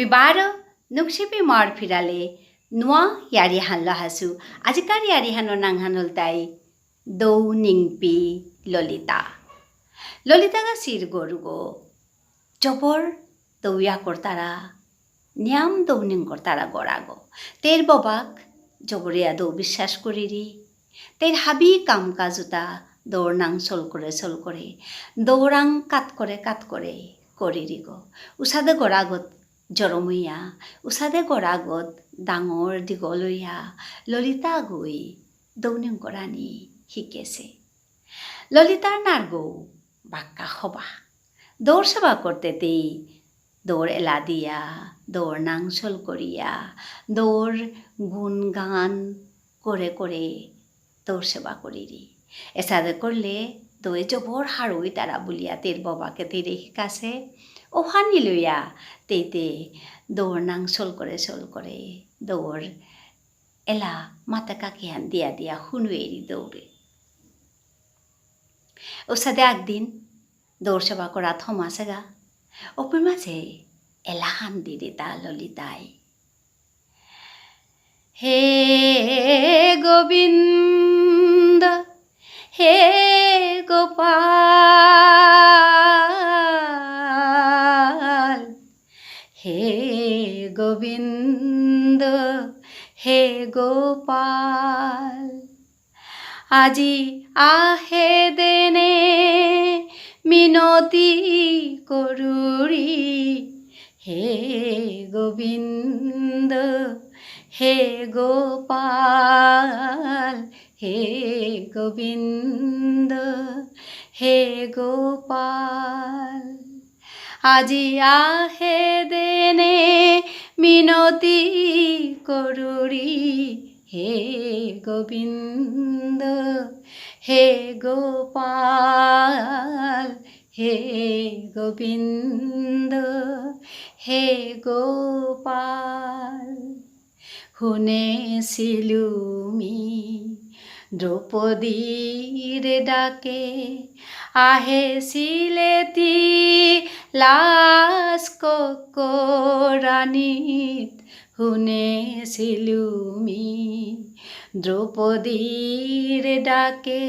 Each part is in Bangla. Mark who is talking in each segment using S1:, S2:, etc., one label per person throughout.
S1: Mibaro nuksipi mar firale nuwa yari hanlo hasu ajikar yari hano nang hanoltai do ningpi Lolita. Lolita ga sir gorugo jobor dowya kortara নিয়াম দৌনিং করতারা গড়াগো তের ববাক জবরিয়া দৌ বিশ্বাস করিরি তের হাবি কাম কাজুতা দৌড় নাং সল করে দৌড়াং কাত করে করিরি গো উসাদে গড়াগত জরমইয়া উসাদে গড়াগত ডাঙর দীঘলইয়া ললিতা গৈ দৌনিং কৰানি শিকেছে ললিতার নারগৌ বাক্কা হবা দৌড় সেবা করতেতেই দৌড় এলা দিয়া দৌড় নাংসল করিয়া দৌড় গুণগান করে দৌড় সেবা করিরি এসাদে করলে দৌড়ে জবর হারুই তারা বলিয়া তের বাবাকে তেরে শিকাছে ওহানি লইয়া তেইতে দৌড় নাংসল করে দৌড় এলা মাতা কাকিয়ান দিয়া হুনুয়েরি দৌড়ে ওসাদে একদিন দৌড় সেবা করা থমাসে গা ওপর মাঝে এলাহান দিদি তা ললিতাই হে গোবিন্দ হে গোপাল হে গোবিন্দ হে গোপাল আজি আহে দেনে মিনতি করুরি হে গোবিন্দ হে গোপাল হে গোবিন্দ হে গোপাল আজি আহে দেনে মিনতি করুরি হে গোবিন্দ হে গোপাল হে গোবিন্দ হে গোপাল শুনেছিলুমি দ্রৌপদীর ডাকে আহেছিলেতি লাজ ককরানিত শুনেছিলুমি দ্রৌপদীর ডাকে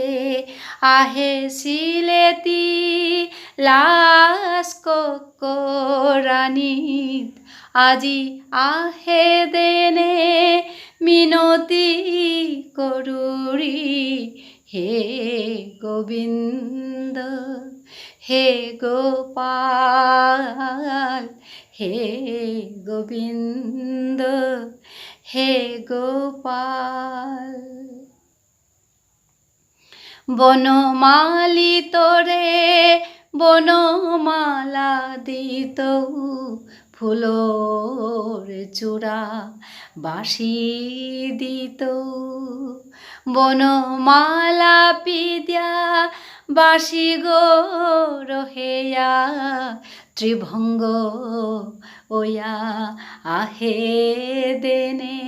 S1: আহেছিলেতি লাজ ককরানিত আজি আহে দেনে মিনতি করুরি হে গোবিন্দ হে গোপাল হে গোবিন্দ হে গোপাল বনমালী তোরে বনমালা দিত ফুলোর চূড়া বাসি দিত বনমালা পিদ্যা বাসি গো রহেয়া ত্রিভঙ্গ ওয়া আহে দেনে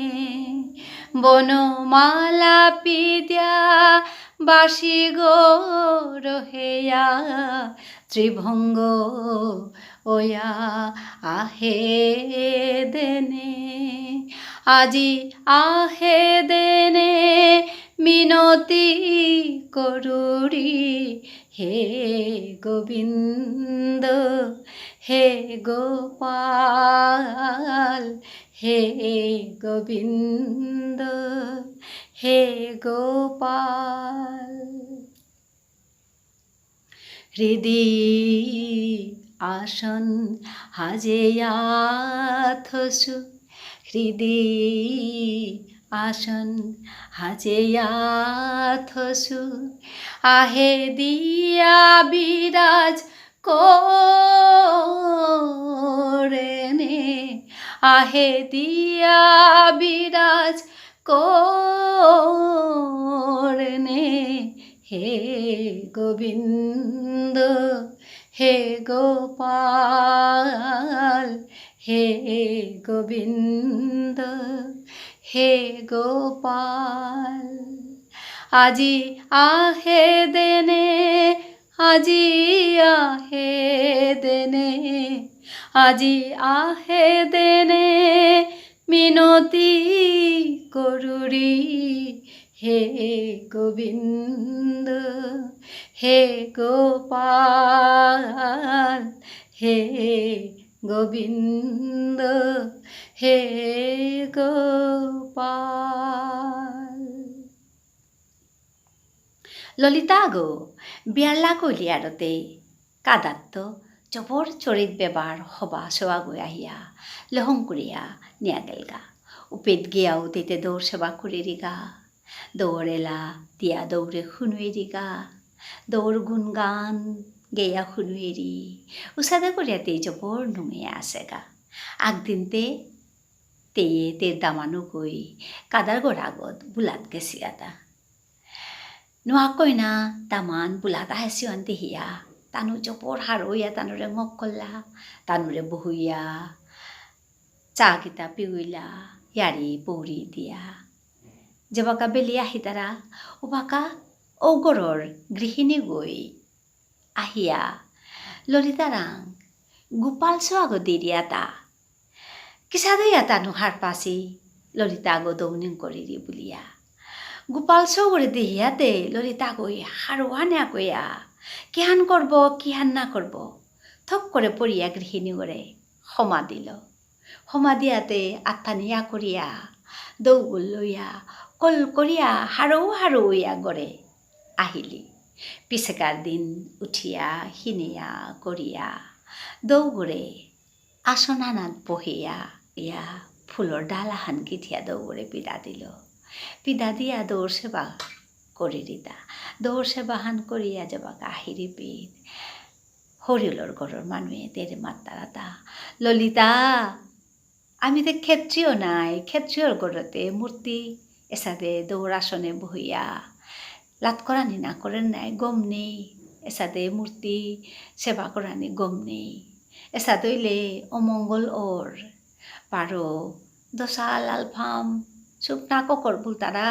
S1: বনমালা পিদ্যা বাসি গো রহেয়া ত্রিভঙ্গ ওয়া আহে দেনে আজি আহে দেনে মিনতি করুরি হে গোবিন্দ হে গোপাল হে গোবিন্দ হে গোপাল হৃদি আসন হাজেয়াথসু হৃদি আসন হাজেয়াথসু আহে দিয়া বিরাজ কোরেনে আহে দিয়া বিরাজ কোরেনে হে গোবিন্দ হে গোপাল হে গোবিন্দ হে গোপাল আজি আহে দেনে আজি আহে দেনে আজি আহে দেনে মিনতি করুরি হে গোবিন্দ হে গোপাল হে গোবিন্দ হে গোপাল। ললিতা গো বিয়াল্লা কলিয়ারতে কাদাত্ত জবর চৰিত বেবাৰ হবা সেৱা গৈ আহিয়া লহং কৰিয়া নিয়া গেলগা উপেত গিয়াও তেতে দৌৰ সেৱা কৰিৰিগা দৌৰেলা দিয়া দৌৰে শুনুৱেৰিগা দৌৰ গুণ গান গেয়া শুনুৱেৰি উচাদে কৰিয়াতে জবৰ নুঙিয়া আছেগা আগদিনতে তেয়ে তেৰ দামানো গৈ কাদাৰ গড় আগত বুলাত গেছিগাতা নোয়াকৈ না দামান বুলাত আহেছিয়ান দেহিয়া তানু জবৰ হাৰৈয়া তানুৰে ngক কল্লা তানুৰে বহুইয়া চাহ কিতা পিউইলা ইয়াৰি পৌৰি দিয়া যেবাকা বেলি আহি তাৰা উবাকা ঔগৰৰ গৃহিণী গৈ আহিয়া ললিতাৰাং গোপাল চোৱাগো দেৰিয়া তা কিসাদৈয়া তানু হার পাছি ললিতা গো দৌনিং কৰিৰি বুলিয়া গোপাল চৌগৰে দেহিয়াতে ললিতা গৈ হাৰোৱানিয়া কৈয়া কিহান করব কিহান না করব থক করে পড়িয়া গৃহিণী গড়ে ক্ষমা দিল ক্ষমা দিয়াতে আত্মানিয়া করিয়া দৌগুল লইয়া কল করিয়া হারৌইয়া গড়ে আহিলি পিছেকার দিন উঠিয়া হিনিয়া করিয়া দৌগড়ে আসনানাত বহিয়া ইয়া ফুলর ডালা হান গিঠিয়া দৌগড়ে পিদা দিল পিদা দিয়া দৌড় সেবা কৰি দিতা দৌৰ সেৱাহান কৰিয়া যাবাকা আহিৰি পিত হৰিলৰ ঘৰৰ মানুহে তেৰে মাতাৰাতা ললিতা আমি তে ক্ষেত্ৰীয় নাই ক্ষেত্ৰীয়ৰ ঘৰতে মূৰ্তি এসাদে দৌৰ আসনে বহিয়া লাট কৰানি না করেন নাই গম নেই এসাদে মূর্তি সেবা করানি গম নেই এসাদইলে অমঙ্গল ওর পারো দশা লালফাম শুকনা ককর বুলতারা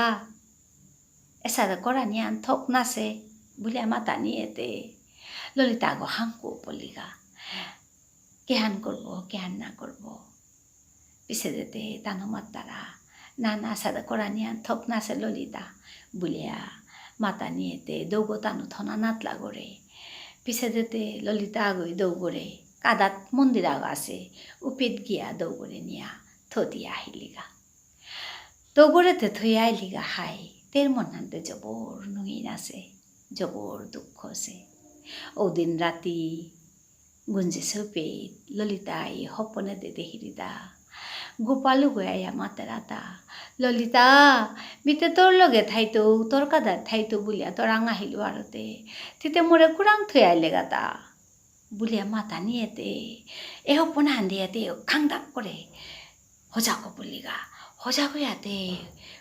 S1: এসাদা কৰানিয়ান থক নাছে বুলি মাতা নিয়েতে ললিতা গো হাংকু পলিগা কেহান করব কেহান না করব পিছে যেতে তানো মাতারা না না সাদা কৰানিয়ান থক নাছে ললিতা বুলিয়া মাতা নিয়েতে দৌগো তানো থনা নাতলা গড়ে পিছে যেতে ললিতা আগই দৌগড়ে কাদাত মন্দির আগ আছে উপিত গিয়া দৌগড়ে নিয়া থদিয়া আহিলিগা দৌগড়েতে থই আইলিগা হাই তের মনান্তে জবর নুঙিন আছে জবর দুঃখ আছে ওদিন রাতি গুঞ্জে সপেত ললিতাই হপনে দে দেহিরিদা গোপালু গয়া মাতেরাতা ললিতা মিতে তোর লগে থাইতো তোর কাদার থাইতো বুলিয়া তোর আঙা আহিলো আরতে তিতে মোরে কুরাং থই আইলে গাতা বুলিয়া মাতা নিয়েতে এ হপনে হান্দিয়াতে খাংদাক করে হজাকো বুলিগা হজাকো ইয়াতে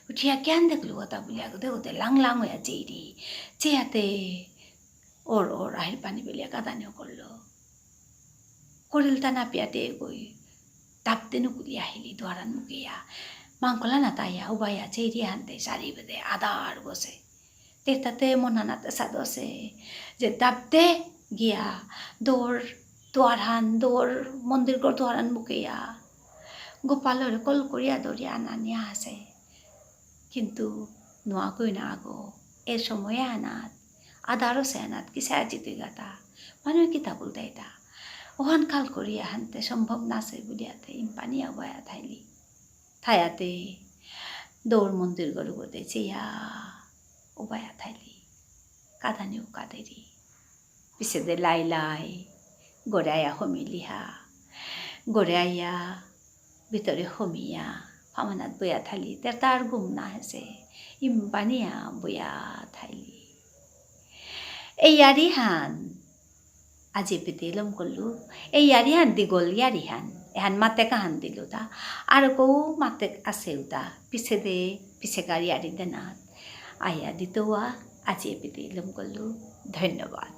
S1: উঠিয়া কেন দেখলো কথা বুলিয়া দেখোতে লাং লাং হইয়া চেইরি চেয়াতে ওর ওর আহির পানি বেলিয়া কাদানিও করলো করিল তা নাপিয়াতে গই তাপতেনো কুলি আহিলি দুয়ারান মুখিয়া মাংকলা না তাইয়া উবাইয়া চেইরি হানতে সারি বেদে আদার বসে তেতাতে মনানাতে সাদসে যে তাপতে গিয়া দৌড় মন্দির গড় দুয়ারান মুখিয়া গোপালরে কল করিয়া দৌড়িয়া আনা নিয়া আছে কিন্তু নোয়াকই না আগো এর সময়ে আনাত আদারও সে আনাত কিসে আজিতে গাতা মানুষ কিতা বলতে এটা ওহান কাল করিয়া হানতে সম্ভব নাছে বুলিয়াতে ইম্পানিয়া বয়া থাইলি থায়াতে দৌড় মন্দির গড় গোতে চেয়া ওবায়া থাইলি কাদানিও কাদেরি পিছে দে লাই লাই গড়ে আয়া হমিলিহা গড়ে আইয়া ভিতরে হমিয়া ফামানাত বয়া থাইলি তার গুম না হেসে ইম্পানিয়া বয়া থাইলি এই ইয়ারিহান আজি পেতেলম করলু এই ইয়ারিহান দিগল ইয়ারিহান এহান মাতে কাহান দিলু তা আর কৌ মাতে আছে উতা পিছে গাড়ি আরি দেনাত আয়া দিতোয়া আজি পেতেলম করলু ধন্যবাদ।